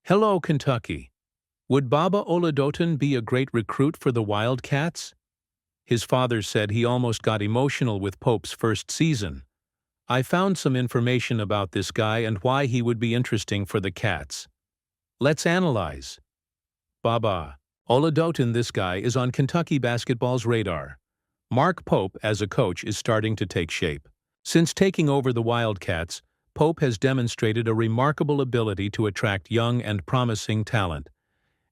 Hello, Kentucky. Would Baba Oladotun be a great recruit for the Wildcats? His father said he almost got emotional with Pope's first season. I found some information about this guy and why he would be interesting for the Cats. Let's analyze. Baba Oladotun, this guy is on Kentucky basketball's radar. Mark Pope, as a coach, is starting to take shape. Since taking over the Wildcats, Pope has demonstrated a remarkable ability to attract young and promising talent,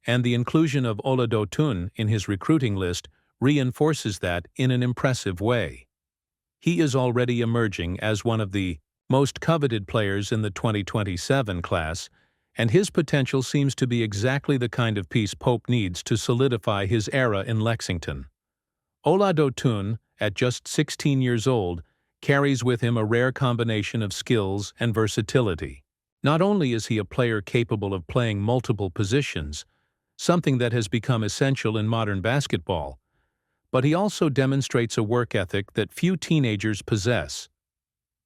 and the inclusion of Oladotun in his recruiting list reinforces that in an impressive way. He is already emerging as one of the most coveted players in the 2027 class, and his potential seems to be exactly the kind of piece Pope needs to solidify his era in Lexington. Oladotun, at just 16 years old, carries with him a rare combination of skills and versatility. Not only is he a player capable of playing multiple positions, something that has become essential in modern basketball, but he also demonstrates a work ethic that few teenagers possess.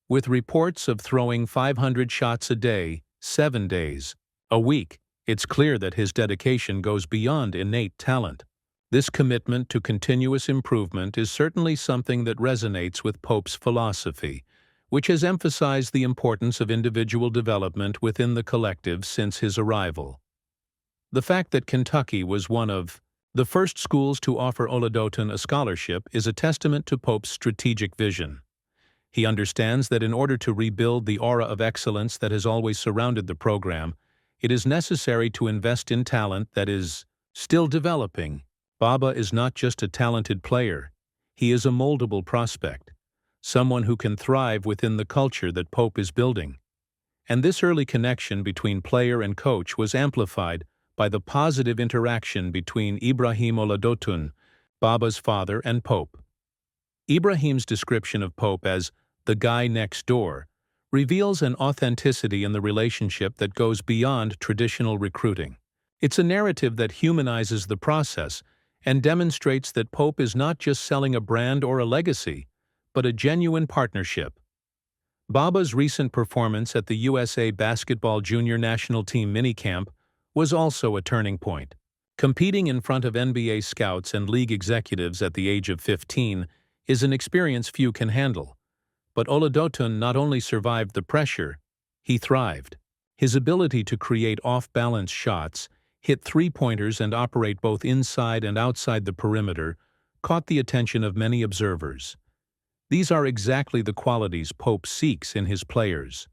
With reports of throwing 500 shots a day, 7 days a week, it's clear that his dedication goes beyond innate talent. This commitment to continuous improvement is certainly something that resonates with Pope's philosophy, which has emphasized the importance of individual development within the collective since his arrival. The fact that Kentucky was one of the first schools to offer Oladotun a scholarship is a testament to Pope's strategic vision. He understands that in order to rebuild the aura of excellence that has always surrounded the program, it is necessary to invest in talent that is still developing. Baba is not just a talented player, he is a moldable prospect, someone who can thrive within the culture that Pope is building. And this early connection between player and coach was amplified by the positive interaction between Ibrahim Oladotun, Baba's father, and Pope. Ibrahim's description of Pope as the guy next door reveals an authenticity in the relationship that goes beyond traditional recruiting. It's a narrative that humanizes the process and demonstrates that Pope is not just selling a brand or a legacy, but a genuine partnership. Baba's recent performance at the USA Basketball Junior National Team minicamp was also a turning point. Competing in front of NBA scouts and league executives at the age of 15 is an experience few can handle. But Oladotun not only survived the pressure, he thrived. His ability to create off-balance shots, hit three-pointers and operate both inside and outside the perimeter caught the attention of many observers. These are exactly the qualities Pope seeks in his players: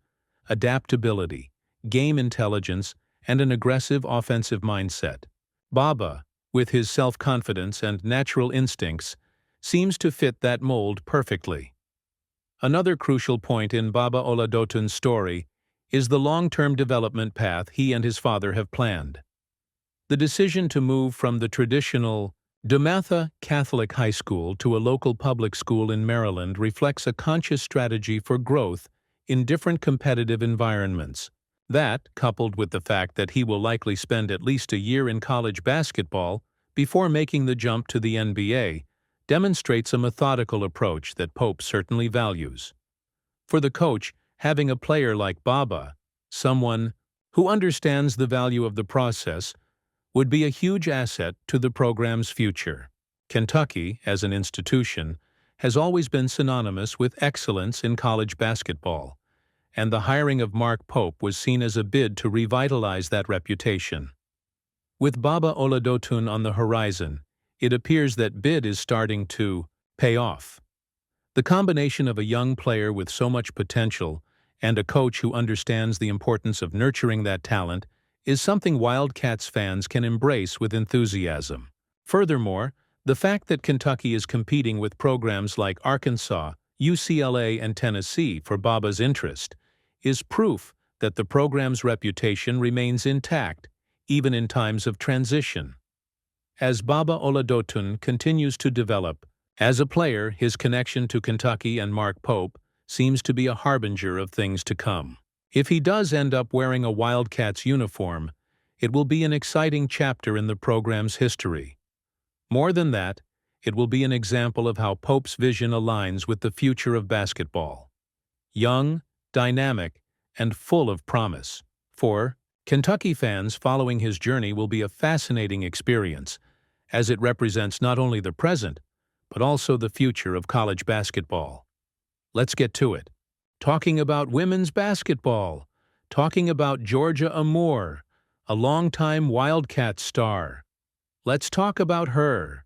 adaptability, game intelligence, and an aggressive offensive mindset. Baba, with his self-confidence and natural instincts, seems to fit that mold perfectly. Another crucial point in Baba Oladotun's story is the long-term development path he and his father have planned. The decision to move from the traditional DeMatha Catholic High School to a local public school in Maryland reflects a conscious strategy for growth in different competitive environments. That, coupled with the fact that he will likely spend at least a year in college basketball before making the jump to the NBA, demonstrates a methodical approach that Pope certainly values. For the coach, having a player like Baba, someone who understands the value of the process, would be a huge asset to the program's future. Kentucky, as an institution, has always been synonymous with excellence in college basketball, and the hiring of Mark Pope was seen as a bid to revitalize that reputation. With Baba Oladotun on the horizon, it appears that bid is starting to pay off. The combination of a young player with so much potential and a coach who understands the importance of nurturing that talent is something Wildcats fans can embrace with enthusiasm. Furthermore, the fact that Kentucky is competing with programs like Arkansas, UCLA, and Tennessee for Baba's interest is proof that the program's reputation remains intact, even in times of transition. As Baba Oladotun continues to develop, as a player, his connection to Kentucky and Mark Pope seems to be a harbinger of things to come. If he does end up wearing a Wildcats uniform, it will be an exciting chapter in the program's history. More than that, it will be an example of how Pope's vision aligns with the future of basketball. Young, dynamic, and full of promise. For Kentucky fans following his journey will be a fascinating experience, as it represents not only the present, but also the future of college basketball. Let's get to it. Talking about women's basketball. Talking about Georgia Amore, a longtime Wildcat star. Let's talk about her.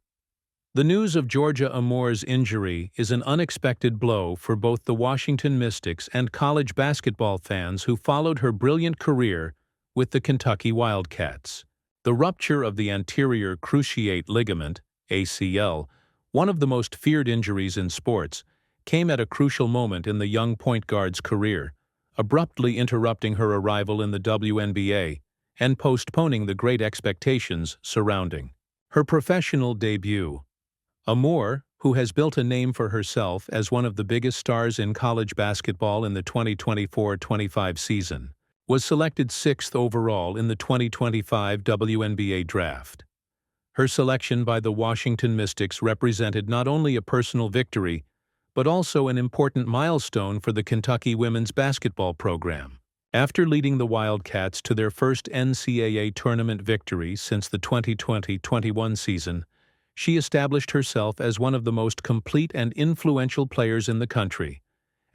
The news of Georgia Amore's injury is an unexpected blow for both the Washington Mystics and college basketball fans who followed her brilliant career with the Kentucky Wildcats. The rupture of the anterior cruciate ligament, ACL, one of the most feared injuries in sports, came at a crucial moment in the young point guard's career, abruptly interrupting her arrival in the WNBA and postponing the great expectations surrounding her professional debut. Amore, who has built a name for herself as one of the biggest stars in college basketball in the 2024-25 season, was selected 6th overall in the 2025 WNBA draft. Her selection by the Washington Mystics represented not only a personal victory, but also an important milestone for the Kentucky women's basketball program. After leading the Wildcats to their first NCAA tournament victory since the 2020-21 season, she established herself as one of the most complete and influential players in the country,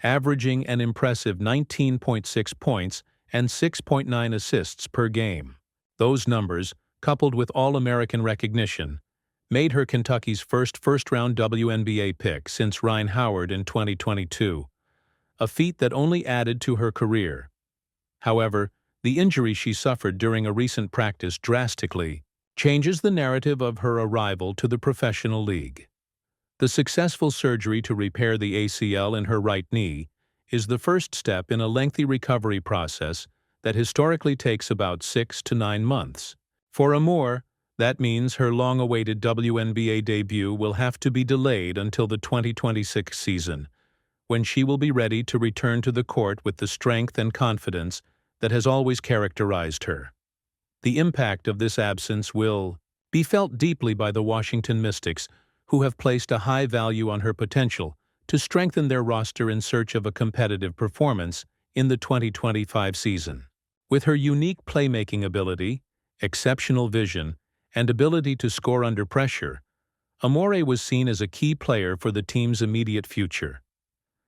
averaging an impressive 19.6 points and 6.9 assists per game. Those numbers, coupled with All-American recognition, made her Kentucky's first-round WNBA pick since Ryan Howard in 2022, a feat that only added to her career. However, the injury she suffered during a recent practice drastically changes the narrative of her arrival to the professional league. The successful surgery to repair the ACL in her right knee is the first step in a lengthy recovery process that historically takes about 6 to 9 months. For Amore, that means her long-awaited WNBA debut will have to be delayed until the 2026 season, when she will be ready to return to the court with the strength and confidence that has always characterized her. The impact of this absence will be felt deeply by the Washington Mystics, who have placed a high value on her potential to strengthen their roster in search of a competitive performance in the 2025 season. With her unique playmaking ability, exceptional vision, and ability to score under pressure, Amore was seen as a key player for the team's immediate future.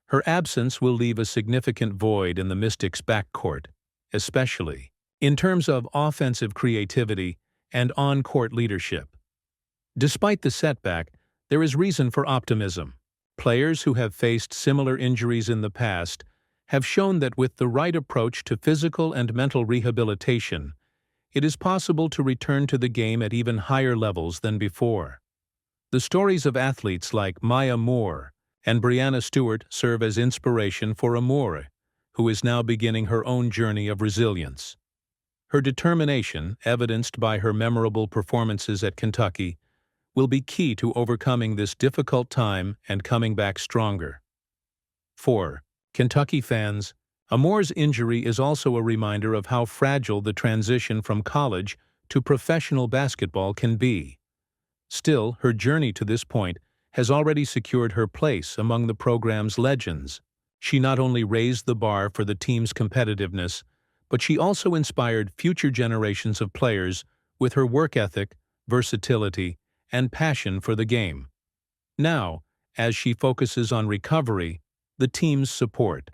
Her absence will leave a significant void in the Mystics' backcourt, especially in terms of offensive creativity and on-court leadership. Despite the setback, there is reason for optimism. Players who have faced similar injuries in the past have shown that with the right approach to physical and mental rehabilitation, it is possible to return to the game at even higher levels than before. The stories of athletes like Maya Moore and Brianna Stewart serve as inspiration for Amore, who is now beginning her own journey of resilience. Her determination, evidenced by her memorable performances at Kentucky, will be key to overcoming this difficult time and coming back stronger. 4. Kentucky fans, Amore's injury is also a reminder of how fragile the transition from college to professional basketball can be. Still, her journey to this point has already secured her place among the program's legends. She not only raised the bar for the team's competitiveness, but she also inspired future generations of players with her work ethic, versatility, and passion for the game. Now, as she focuses on recovery, the team's support.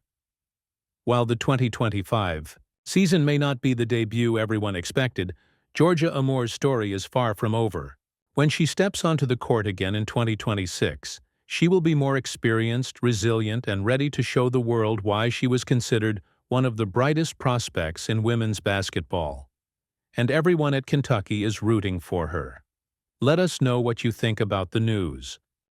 While the 2025 season may not be the debut everyone expected, Georgia Amore's story is far from over. When she steps onto the court again in 2026, she will be more experienced, resilient, and ready to show the world why she was considered one of the brightest prospects in women's basketball. And everyone at Kentucky is rooting for her. Let us know what you think about the news.